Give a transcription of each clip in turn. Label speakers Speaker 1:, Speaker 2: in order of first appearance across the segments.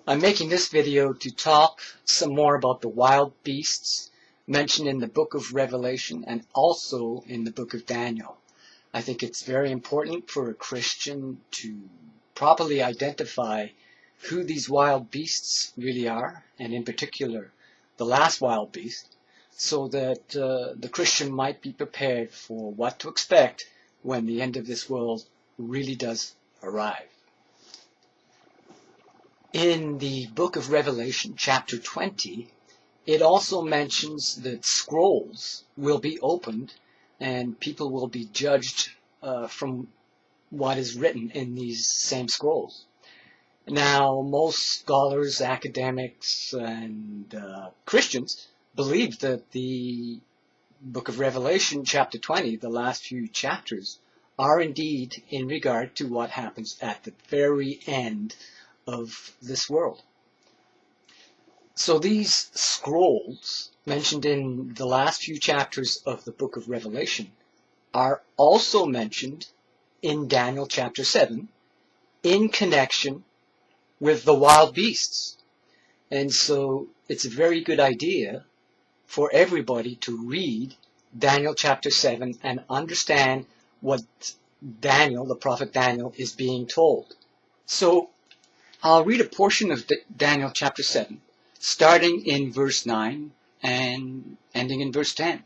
Speaker 1: I'm making this video to talk some more about the wild beasts mentioned in the book of Revelation and also in the book of Daniel. I think it's very important for a Christian to properly identify who these wild beasts really are, and in particular the last wild beast, so that the Christian might be prepared for what to expect when the end of this world really does arrive. In the book of Revelation, chapter 20, it also mentions that scrolls will be opened and people will be judged from what is written in these same scrolls. Now, most scholars, academics, and Christians believe that the book of Revelation, chapter 20, the last few chapters, are indeed in regard to what happens at the very end of this world. So these scrolls mentioned in the last few chapters of the book of Revelation are also mentioned in Daniel chapter 7 in connection with the wild beasts. And so it's a very good idea for everybody to read Daniel chapter 7 and understand what Daniel, the prophet Daniel, is being told. So I'll read a portion of Daniel chapter 7, starting in verse 9 and ending in verse 10.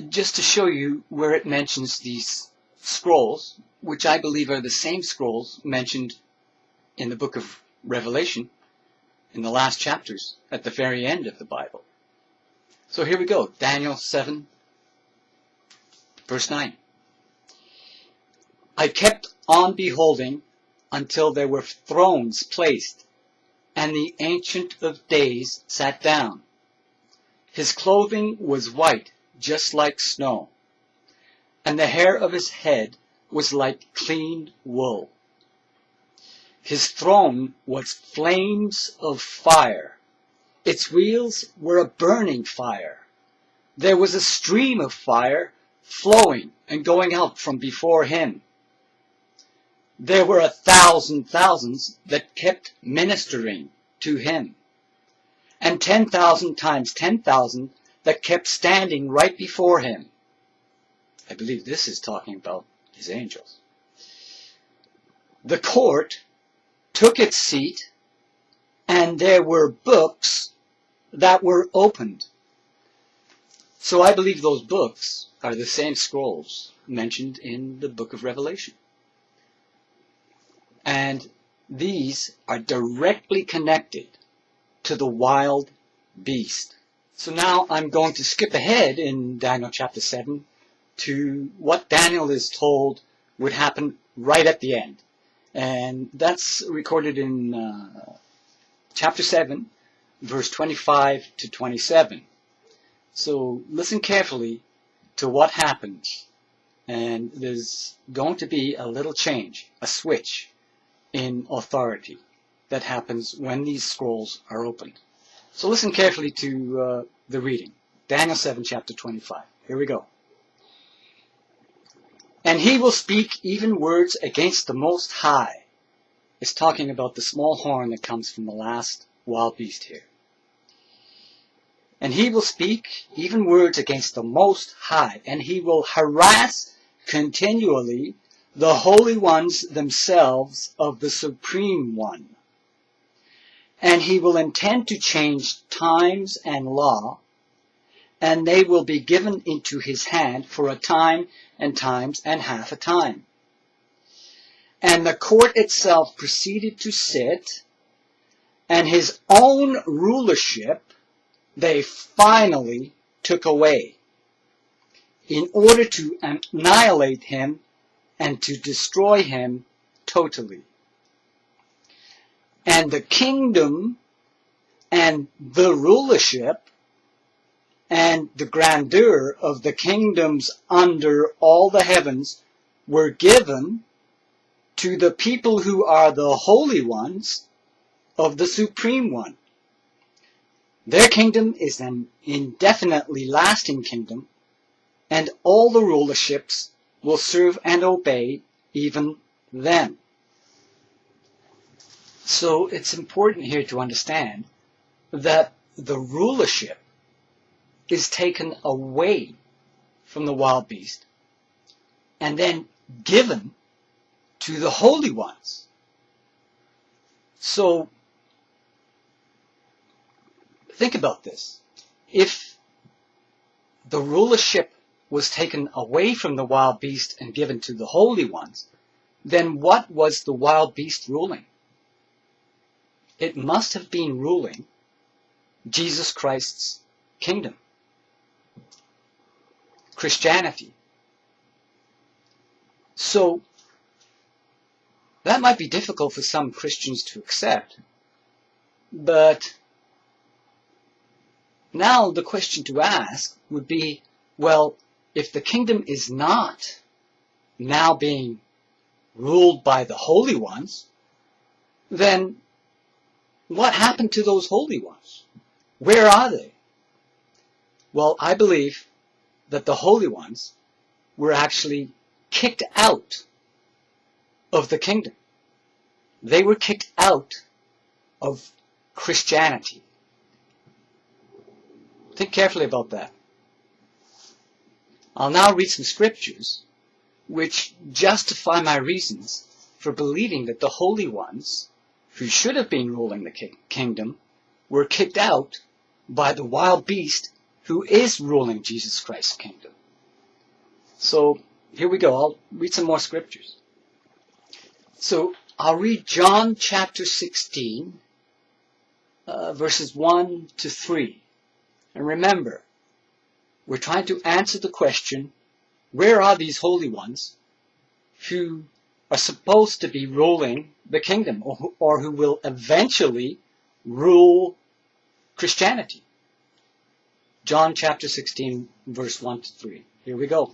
Speaker 1: Just to show you where it mentions these scrolls, which I believe are the same scrolls mentioned in the book of Revelation, in the last chapters, at the very end of the Bible. So here we go, Daniel 7, verse 9. I kept on beholding until there were thrones placed, and the Ancient of Days sat down. His clothing was white, just like snow, and the hair of his head was like clean wool. His throne was flames of fire. Its wheels were a burning fire. There was a stream of fire flowing and going out from before him. There were 1,000 thousands that kept ministering to him, and 10,000 times 10,000 that kept standing right before him. I believe this is talking about his angels. The court took its seat, and there were books that were opened. So I believe those books are the same scrolls mentioned in the book of Revelation. And these are directly connected to the wild beast. So now I'm going to skip ahead in Daniel chapter 7 to what Daniel is told would happen right at the end. And that's recorded in chapter 7, verse 25 to 27. So listen carefully to what happens. And there's going to be a little change, a switch in authority that happens when these scrolls are opened. So listen carefully to the reading. Daniel 7, chapter 25. Here we go. And he will speak even words against the Most High. It's talking about the small horn that comes from the last wild beast here. And he will speak even words against the Most High, and he will harass continually the holy ones themselves of the Supreme One. And he will intend to change times and law, and they will be given into his hand for a time and times and half a time. And the court itself proceeded to sit, and his own rulership they finally took away, in order to annihilate him and to destroy him totally. And the kingdom and the rulership and the grandeur of the kingdoms under all the heavens were given to the people who are the holy ones of the Supreme One. Their kingdom is an indefinitely lasting kingdom, and all the rulerships will serve and obey even them. So it's important here to understand that the rulership is taken away from the wild beast and then given to the holy ones. So think about this. If the rulership was taken away from the wild beast and given to the holy ones, then what was the wild beast ruling? It must have been ruling Jesus Christ's kingdom, Christianity. So that might be difficult for some Christians to accept, but now the question to ask would be, well, if the kingdom is not now being ruled by the holy ones, then what happened to those holy ones? Where are they? Well, I believe that the holy ones were actually kicked out of the kingdom. They were kicked out of Christianity. Think carefully about that. I'll now read some scriptures which justify my reasons for believing that the holy ones, who should have been ruling the kingdom, were kicked out by the wild beast who is ruling Jesus Christ's kingdom. So here we go. I'll read some more scriptures. So I'll read John chapter 16, verses 1 to 3. And remember, we're trying to answer the question, where are these holy ones who are supposed to be ruling the kingdom, or who will eventually rule Christianity? John chapter 16, verse 1 to 3. Here we go.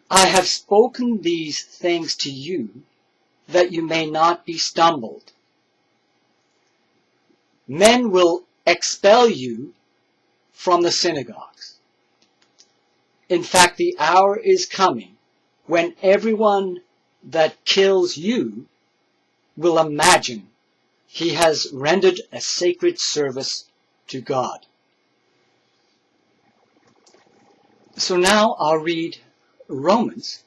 Speaker 1: I have spoken these things to you, that you may not be stumbled. Men will expel you from the synagogues. In fact, the hour is coming when everyone that kills you will imagine he has rendered a sacred service to God. So now I'll read Romans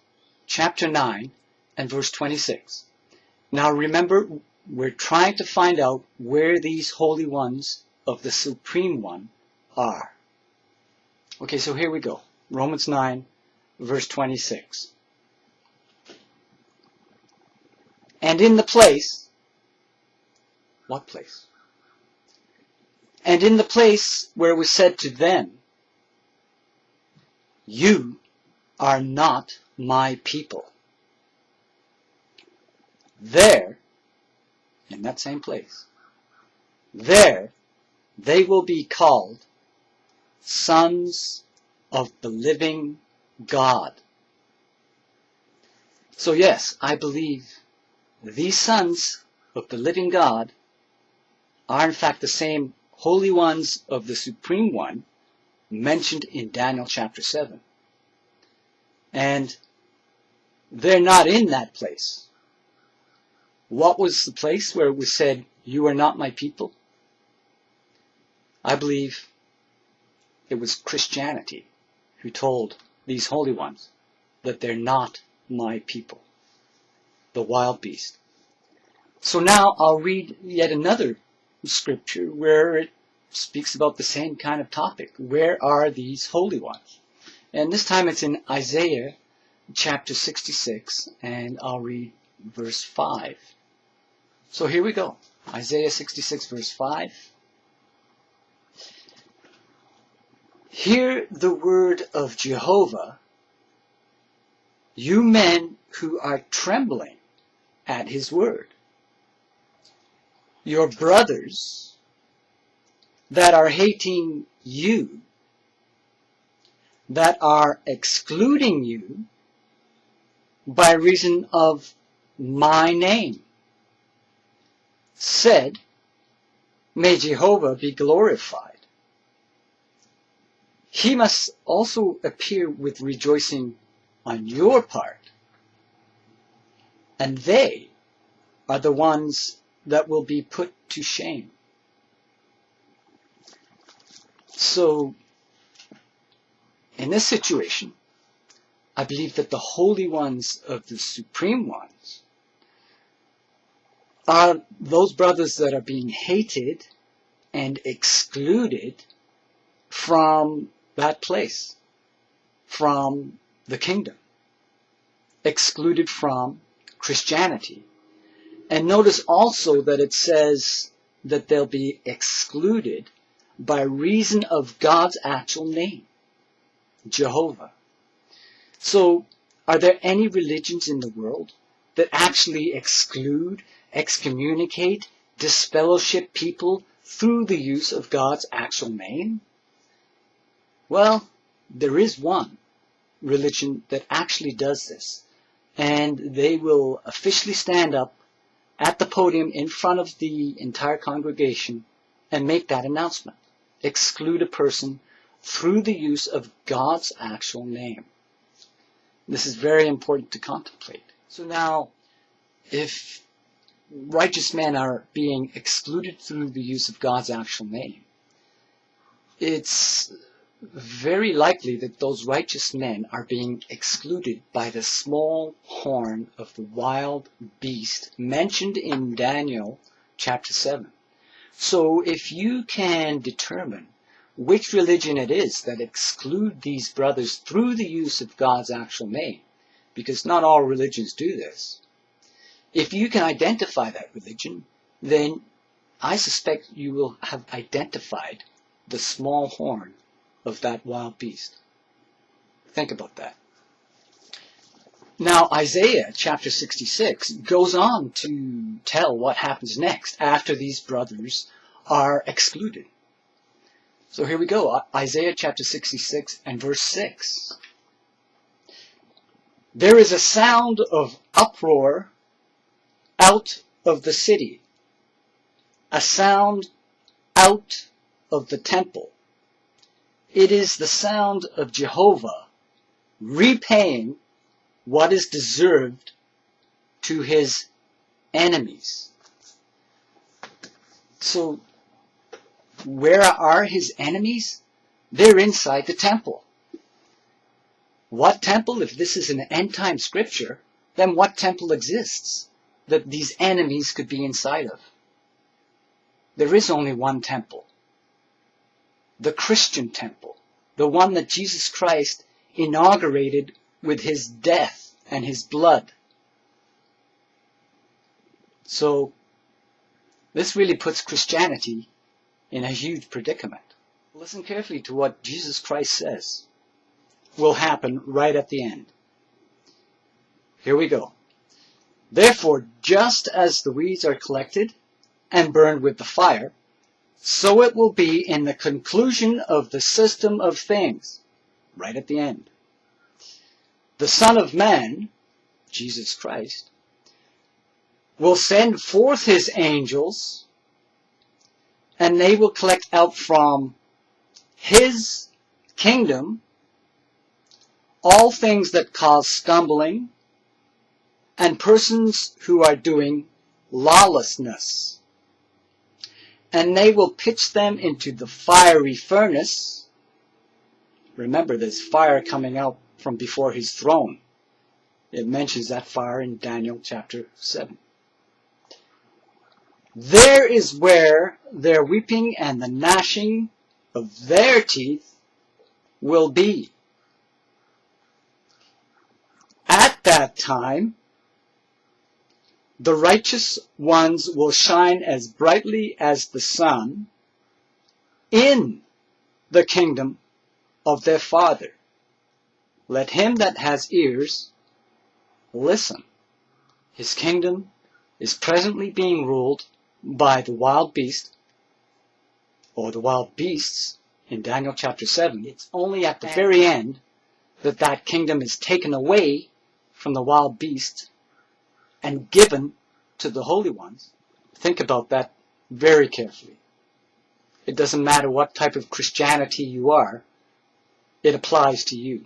Speaker 1: chapter 9 and verse 26. Now remember, we're trying to find out where these holy ones of the Supreme One are. Okay, so here we go. Romans 9, verse 26. And in the place, what place? And in the place where it was said to them, you are not my people. There, in that same place, there they will be called sons of the living God. So yes, I believe these sons of the living God are in fact the same holy ones of the Supreme One mentioned in Daniel chapter 7. And they're not in that place. What was the place where it was said, you are not my people? I believe it was Christianity who told these holy ones that they're not my people, the wild beast. So now I'll read yet another scripture where it speaks about the same kind of topic. Where are these holy ones? And this time it's in Isaiah chapter 66, and I'll read verse 5. So here we go. Isaiah 66 verse 5. Hear the word of Jehovah, you men who are trembling at his word. Your brothers that are hating you, that are excluding you by reason of my name, said, may Jehovah be glorified. He must also appear with rejoicing on your part, and they are the ones that will be put to shame. So, in this situation, I believe that the holy ones of the supreme ones are those brothers that are being hated and excluded from that place, from the kingdom, excluded from Christianity. And notice also that it says that they'll be excluded by reason of God's actual name, Jehovah. So, are there any religions in the world that actually exclude, excommunicate, disfellowship people through the use of God's actual name? Well, there is one religion that actually does this. And they will officially stand up at the podium in front of the entire congregation and make that announcement. Exclude a person through the use of God's actual name. This is very important to contemplate. So now, if righteous men are being excluded through the use of God's actual name, it's very likely that those righteous men are being excluded by the small horn of the wild beast mentioned in Daniel chapter 7. So if you can determine which religion it is that exclude these brothers through the use of God's actual name, because not all religions do this, if you can identify that religion, then I suspect you will have identified the small horn of that wild beast. Think about that. Now, Isaiah chapter 66 goes on to tell what happens next after these brothers are excluded. So here we go, Isaiah chapter 66 and verse 6. There is a sound of uproar out of the city, a sound out of the temple. It is the sound of Jehovah repaying what is deserved to his enemies. So, where are his enemies? They're inside the temple. What temple? If this is an end-time scripture, then what temple exists that these enemies could be inside of? There is only one temple. The Christian temple. The one that Jesus Christ inaugurated with his death and his blood. So, this really puts Christianity in a huge predicament. Listen carefully to what Jesus Christ says will happen right at the end. Here we go. Therefore, just as the weeds are collected and burned with the fire, so it will be in the conclusion of the system of things, right at the end. The Son of Man, Jesus Christ, will send forth his angels, and they will collect out from his kingdom all things that cause stumbling and persons who are doing lawlessness. And they will pitch them into the fiery furnace. Remember, there's fire coming out from before his throne. It mentions that fire in Daniel chapter 7. There is where their weeping and the gnashing of their teeth will be. At that time, the righteous ones will shine as brightly as the sun in the kingdom of their Father. Let him that has ears listen. His kingdom is presently being ruled by the wild beast, or the wild beasts, in Daniel chapter 7. It's only at the very end that that kingdom is taken away from the wild beast and given to the holy ones. Think about that very carefully. It doesn't matter what type of Christianity you are, it applies to you.